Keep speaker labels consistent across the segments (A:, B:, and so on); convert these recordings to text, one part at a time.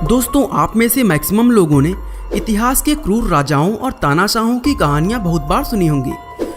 A: दोस्तों, आप में से मैक्सिमम लोगों ने इतिहास के क्रूर राजाओं और तानाशाहों की कहानियां बहुत बार सुनी होंगी,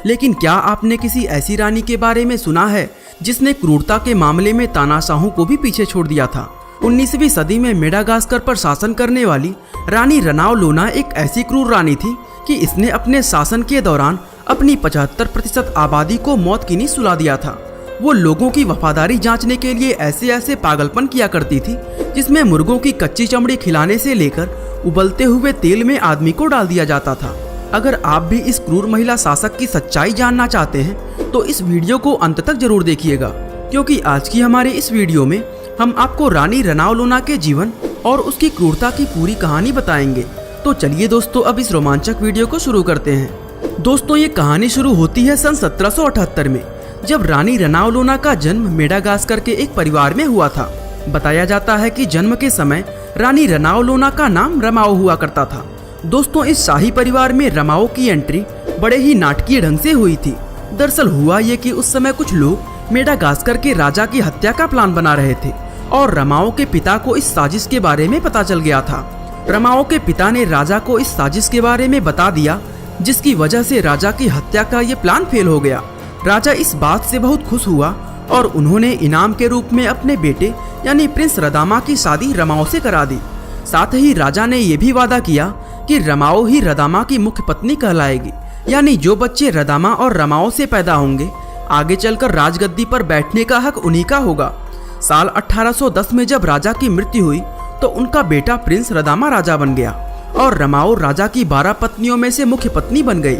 A: लेकिन क्या आपने किसी ऐसी रानी के बारे में सुना है जिसने क्रूरता के मामले में तानाशाहों को भी पीछे छोड़ दिया था। 19वीं सदी में मेडागास्कर पर शासन करने वाली रानी रनावलोना एक ऐसी क्रूर रानी थी कि इसने अपने शासन के दौरान अपनी 75% आबादी को मौत की नींद सुला दिया था। वो लोगों की वफादारी जांचने के लिए ऐसे ऐसे पागलपन किया करती थी जिसमें मुर्गों की कच्ची चमड़ी खिलाने से लेकर उबलते हुए तेल में आदमी को डाल दिया जाता था। अगर आप भी इस क्रूर महिला शासक की सच्चाई जानना चाहते हैं तो इस वीडियो को अंत तक जरूर देखिएगा, क्योंकि आज की हमारे इस वीडियो में हम आपको रानी रनावलोना के जीवन और उसकी क्रूरता की पूरी कहानी बताएंगे। तो चलिए दोस्तों, अब इस रोमांचक वीडियो को शुरू करते हैं। दोस्तों, ये कहानी शुरू होती है सन 1778 में, जब रानी रनावलोना का जन्म मेडागास्कर के एक परिवार में हुआ था। बताया जाता है कि जन्म के समय रानी रनावलोना का नाम रमाओ हुआ करता था। दोस्तों, इस शाही परिवार में रमाओ की एंट्री बड़े ही नाटकीय ढंग से हुई थी। दरअसल हुआ ये कि उस समय कुछ लोग मेडागास्कर के राजा की हत्या का प्लान बना रहे थे और रमाओ के पिता को इस साजिश के बारे में पता चल गया था। रमाओ के पिता ने राजा को इस साजिश के बारे में बता दिया, जिसकी वजह से राजा की हत्या का ये प्लान फेल हो गया। राजा इस बात से बहुत खुश हुआ और उन्होंने इनाम के रूप में अपने बेटे यानी प्रिंस रदामा की शादी रमाओ से करा दी। साथ ही राजा ने यह भी वादा किया कि रमाओ ही रदामा की मुख्य पत्नी कहलाएगी, यानी जो बच्चे रदामा और रमाओ से पैदा होंगे आगे चलकर राजगद्दी पर बैठने का हक उन्हीं का होगा। साल 1810 में जब राजा की मृत्यु हुई तो उनका बेटा प्रिंस रदामा राजा बन गया और रमाओ राजा की 12 पत्नियों में से मुख्य पत्नी बन गई।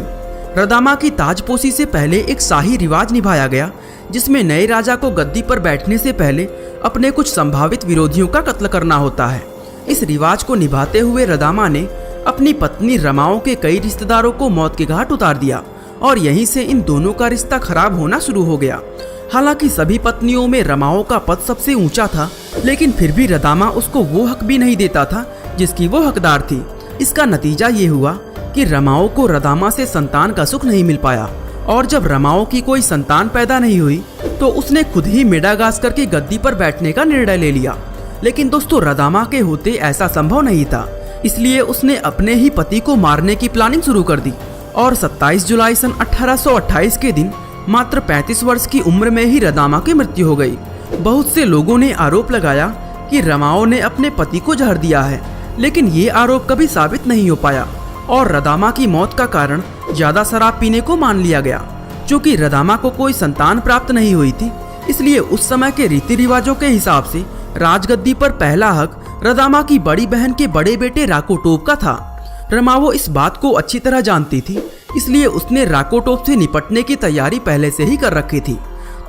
A: रदामा की ताजपोशी से पहले एक शाही रिवाज निभाया गया, जिसमें नए राजा को गद्दी पर बैठने से पहले अपने कुछ संभावित विरोधियों का कत्ल करना होता है। इस रिवाज को निभाते हुए रदामा ने अपनी पत्नी रमाओ के कई रिश्तेदारों को मौत के घाट उतार दिया और यहीं से इन दोनों का रिश्ता खराब होना शुरू हो गया। हालांकि सभी पत्नियों में रमाओ का पद सबसे ऊंचा था, लेकिन फिर भी रदामा उसको वो हक भी नहीं देता था जिसकी वो हकदार थी। इसका नतीजा ये हुआ कि रमाओ को रदामा से संतान का सुख नहीं मिल पाया और जब रमाओ की कोई संतान पैदा नहीं हुई तो उसने खुद ही मेडागास्कर की गद्दी पर बैठने का निर्णय ले लिया। लेकिन दोस्तों, रदामा के होते ऐसा संभव नहीं था, इसलिए उसने अपने ही पति को मारने की प्लानिंग शुरू कर दी और 27 जुलाई सन 1828 के दिन मात्र 35 वर्ष की उम्र में ही रदामा की मृत्यु हो गई। बहुत से लोगों ने आरोप लगाया कि रमाओ ने अपने पति को जहर दिया है, लेकिन ये आरोप कभी साबित नहीं हो पाया और रदामा की मौत का कारण ज्यादा शराब पीने को मान लिया गया। चूँकि रदामा को कोई संतान प्राप्त नहीं हुई थी, इसलिए उस समय के रीति रिवाजों के हिसाब से राजगद्दी पर पहला हक रदामा की बड़ी बहन के बड़े बेटे राकोटोव का था। रमाओ इस बात को अच्छी तरह जानती थी, इसलिए उसने राकोटोव से निपटने की तैयारी पहले से ही कर रखी थी।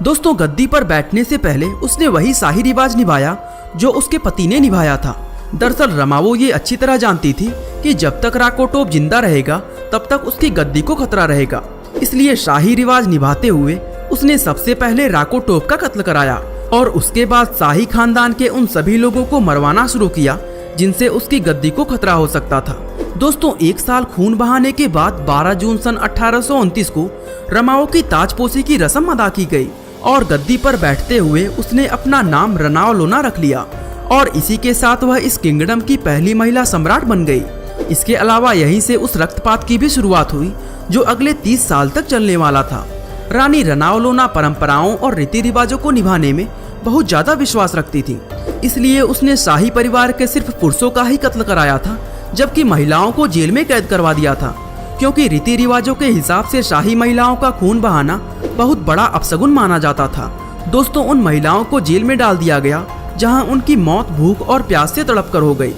A: दोस्तों, गद्दी पर बैठने से पहले उसने वही शाही रिवाज निभाया जो उसके पति ने निभाया था। दरअसल रमाओ ये अच्छी तरह जानती थी कि जब तक राकोटोव जिंदा रहेगा तब तक उसकी गद्दी को खतरा रहेगा, इसलिए शाही रिवाज निभाते हुए उसने सबसे पहले राकोटोव का कत्ल कराया और उसके बाद शाही खानदान के उन सभी लोगों को मरवाना शुरू किया जिनसे उसकी गद्दी को खतरा हो सकता था। दोस्तों, एक साल खून बहाने के बाद 12 जून सन 1829 को रमाओ की ताजपोशी की रस्म अदा की गई और गद्दी पर बैठते हुए उसने अपना नाम रनावलोना रख लिया और इसी के साथ वह इस किंगडम की पहली महिला सम्राट बन गई। इसके अलावा यहीं से उस रक्तपात की भी शुरुआत हुई जो अगले 30 साल तक चलने वाला था। रानी रनावलोना परंपराओं और रीति रिवाजों को निभाने में बहुत ज्यादा विश्वास रखती थी, इसलिए उसने शाही परिवार के सिर्फ पुरुषों का ही कत्ल कराया था, जबकि महिलाओं को जेल में कैद करवा दिया था, क्योंकि रीति रिवाजों के हिसाब से शाही महिलाओं का खून बहाना बहुत बड़ा अपशगुन माना जाता था। दोस्तों, उन महिलाओं को जेल में डाल दिया गया जहां उनकी मौत भूख और प्यास से तड़प कर हो गई।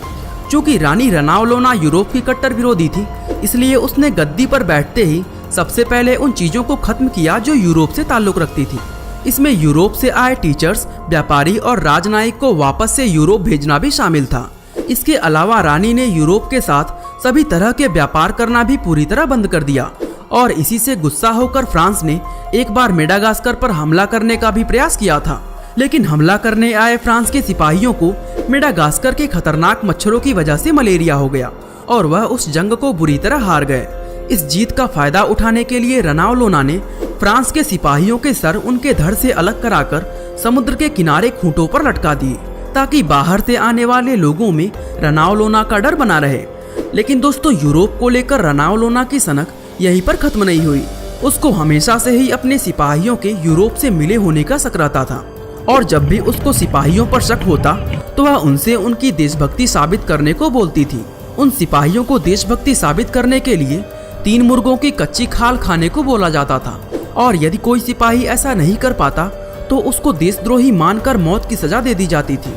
A: चूँकि रानी रनावलोना यूरोप की कट्टर विरोधी थी, इसलिए उसने गद्दी पर बैठते ही सबसे पहले उन चीजों को खत्म किया जो यूरोप से ताल्लुक रखती थी। इसमें यूरोप से आए टीचर्स, व्यापारी और राजनयिक को वापस से यूरोप भेजना भी शामिल था। इसके अलावा रानी ने यूरोप के साथ सभी तरह के व्यापार करना भी पूरी तरह बंद कर दिया और इसी से गुस्सा होकर फ्रांस ने एक बार मेडागास्कर पर हमला करने का भी प्रयास किया था, लेकिन हमला करने आए फ्रांस के सिपाहियों को मेडागास्कर के खतरनाक मच्छरों की वजह से मलेरिया हो गया और वह उस जंग को बुरी तरह हार गए। इस जीत का फायदा उठाने के लिए रनावलोना ने फ्रांस के सिपाहियों के सर उनके धड़ से अलग कराकर समुद्र के किनारे खूंटों पर लटका दिए ताकि बाहर से आने वाले लोगों में रनावलोना का डर बना रहे। लेकिन दोस्तों, यूरोप को लेकर रनावलोना की सनक यहीं पर खत्म नहीं हुई। उसको हमेशा से ही अपने सिपाहियों के यूरोप से मिले होने का शक रहता था, और जब भी उसको सिपाहियों पर शक होता तो वह उनसे उनकी देशभक्ति साबित करने को बोलती थी। उन सिपाहियों को देशभक्ति साबित करने के लिए 3 मुर्गों की कच्ची खाल खाने को बोला जाता था, और यदि कोई सिपाही ऐसा नहीं कर पाता तो उसको देशद्रोही मानकर मौत की सजा दे दी जाती थी।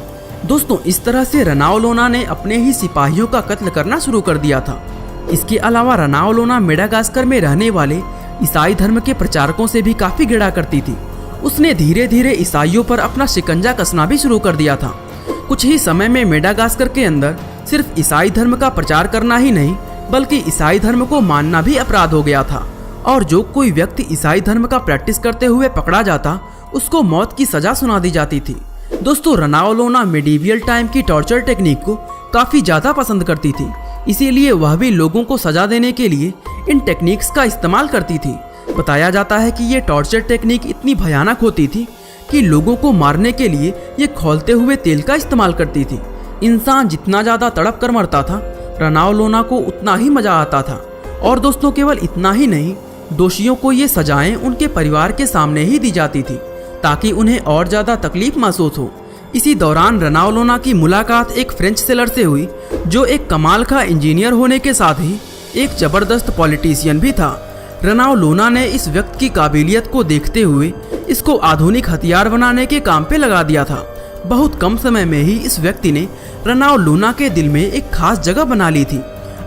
A: दोस्तों, इस तरह से रनावलोना ने अपने ही सिपाहियों का कत्ल करना शुरू कर दिया था। इसके अलावा रनावलोना मेडागास्कर में रहने वाले ईसाई धर्म के प्रचारकों से भी काफी घृणा करती थी। उसने धीरे धीरे ईसाइयों पर अपना शिकंजा कसना भी शुरू कर दिया था। कुछ ही समय में मेडागास्कर के अंदर सिर्फ ईसाई धर्म का प्रचार करना ही नहीं, बल्कि ईसाई धर्म को मानना भी अपराध हो गया था, और जो कोई व्यक्ति ईसाई धर्म का प्रैक्टिस करते हुए पकड़ा जाता उसको मौत की सजा सुना दी जाती थी। दोस्तों, रनावलोना मेडिवियल टाइम की टॉर्चर टेक्निक को काफी ज्यादा पसंद करती थी, इसीलिए वह भी लोगों को सजा देने के लिए इन टेक्निक्स का इस्तेमाल करती थी। बताया जाता है कि ये टॉर्चर टेक्निक इतनी भयानक होती थी कि लोगों को मारने के लिए ये खौलते हुए तेल का इस्तेमाल करती थी। इंसान जितना ज्यादा तड़प कर मरता था, रनावलोना को उतना ही मजा आता था। और दोस्तों, केवल इतना ही नहीं, दोषियों को ये सजाएं उनके परिवार के सामने ही दी जाती थी ताकि उन्हें और ज्यादा तकलीफ महसूस हो। इसी दौरान रनावलोना की मुलाकात एक फ्रेंच सेलर से हुई, जो एक कमाल का इंजीनियर होने के साथ ही एक जबरदस्त पॉलिटिशियन भी था। रनावलोना ने इस व्यक्ति की काबिलियत को देखते हुए इसको आधुनिक हथियार बनाने के काम पे लगा दिया था। बहुत कम समय में ही इस व्यक्ति ने रनावलोना के दिल में एक खास जगह बना ली थी।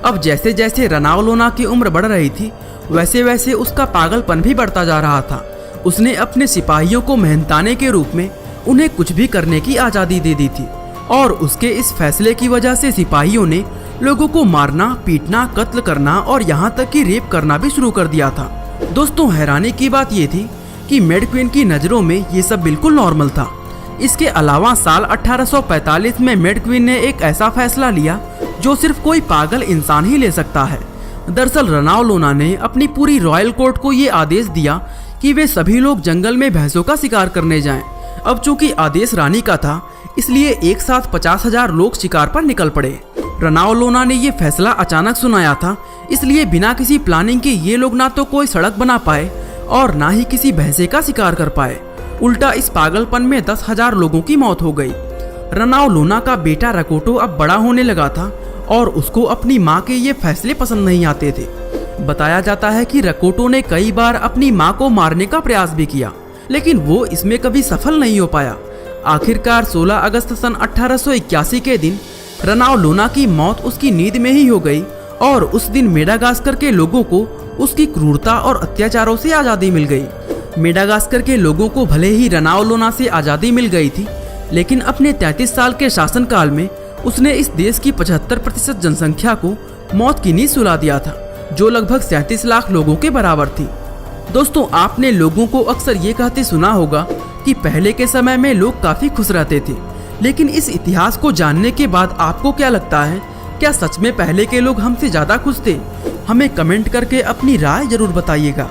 A: अब जैसे जैसे रनावलोना की उम्र बढ़ रही थी, वैसे वैसे उसका पागलपन भी बढ़ता जा रहा था। उसने अपने सिपाहियों को मेहनताने के रूप में उन्हें कुछ भी करने की आज़ादी दे दी थी, और उसके इस फैसले की वजह से सिपाहियों ने लोगों को मारना, पीटना, कत्ल करना और यहाँ तक कि रेप करना भी शुरू कर दिया था। दोस्तों, हैरानी की बात ये थी कि मेड क्वीन की नज़रों में ये सब बिल्कुल नॉर्मल था। इसके अलावा साल 1845 में मेड क्वीन ने एक ऐसा फैसला लिया जो सिर्फ कोई पागल इंसान ही ले सकता है। दरअसल रनावलोना ने अपनी पूरी रॉयल कोर्ट को ये आदेश दिया कि वे सभी लोग जंगल में भैंसों का शिकार करने जाएं। अब चूंकि आदेश रानी का था, इसलिए एक साथ 50,000 लोग शिकार पर निकल पड़े। रनावलोना ने ये फैसला अचानक सुनाया था, इसलिए बिना किसी प्लानिंग के ये लोग ना तो कोई सड़क बना पाए और ना ही किसी भैंसे का शिकार कर पाए। उल्टा इस पागलपन में 10,000 लोगों की मौत हो गई। रनावलोना का बेटा रकोटो अब बड़ा होने लगा था और उसको अपनी माँ के ये फैसले पसंद नहीं आते थे। बताया जाता है कि रकोटो ने कई बार अपनी माँ को मारने का प्रयास भी किया, लेकिन वो इसमें कभी सफल नहीं हो पाया। आखिरकार 16 अगस्त सन 1881 के दिन रनावलोना की मौत उसकी नींद में ही हो गई, और उस दिन मेडागास्कर के लोगों को उसकी क्रूरता और अत्याचारों से आज़ादी मिल गई। मेडागास्कर के लोगों को भले ही रनावलोना से आज़ादी मिल गई थी, लेकिन अपने 33 साल के शासनकाल में उसने इस देश की 75% जनसंख्या को मौत की नींद सुला दिया था, जो लगभग 37 लाख लोगों के बराबर थी। दोस्तों, आपने लोगों को अक्सर ये कहते सुना होगा कि पहले के समय में लोग काफ़ी खुश रहते थे, लेकिन इस इतिहास को जानने के बाद आपको क्या लगता है, क्या सच में पहले के लोग हमसे ज़्यादा खुश थे? हमें कमेंट करके अपनी राय जरूर बताइएगा।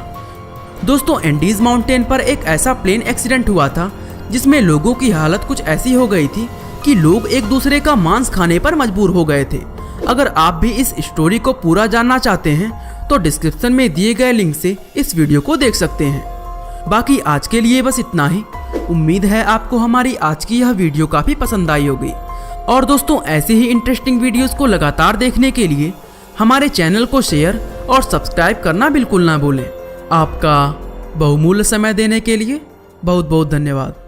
A: दोस्तों, एंडीज माउंटेन पर एक ऐसा प्लेन एक्सीडेंट हुआ था जिसमें लोगों की हालत कुछ ऐसी हो गई थी कि लोग एक दूसरे का मांस खाने पर मजबूर हो गए थे। अगर आप भी इस स्टोरी को पूरा जानना चाहते हैं तो डिस्क्रिप्शन में दिए गए लिंक से इस वीडियो को देख सकते हैं। बाकी आज के लिए बस इतना ही। उम्मीद है आपको हमारी आज की यह वीडियो काफ़ी पसंद आई होगी। और दोस्तों, ऐसे ही इंटरेस्टिंग वीडियोस को लगातार देखने के लिए हमारे चैनल को शेयर और सब्सक्राइब करना बिल्कुल ना भूलें। आपका बहुमूल्य समय देने के लिए बहुत बहुत धन्यवाद।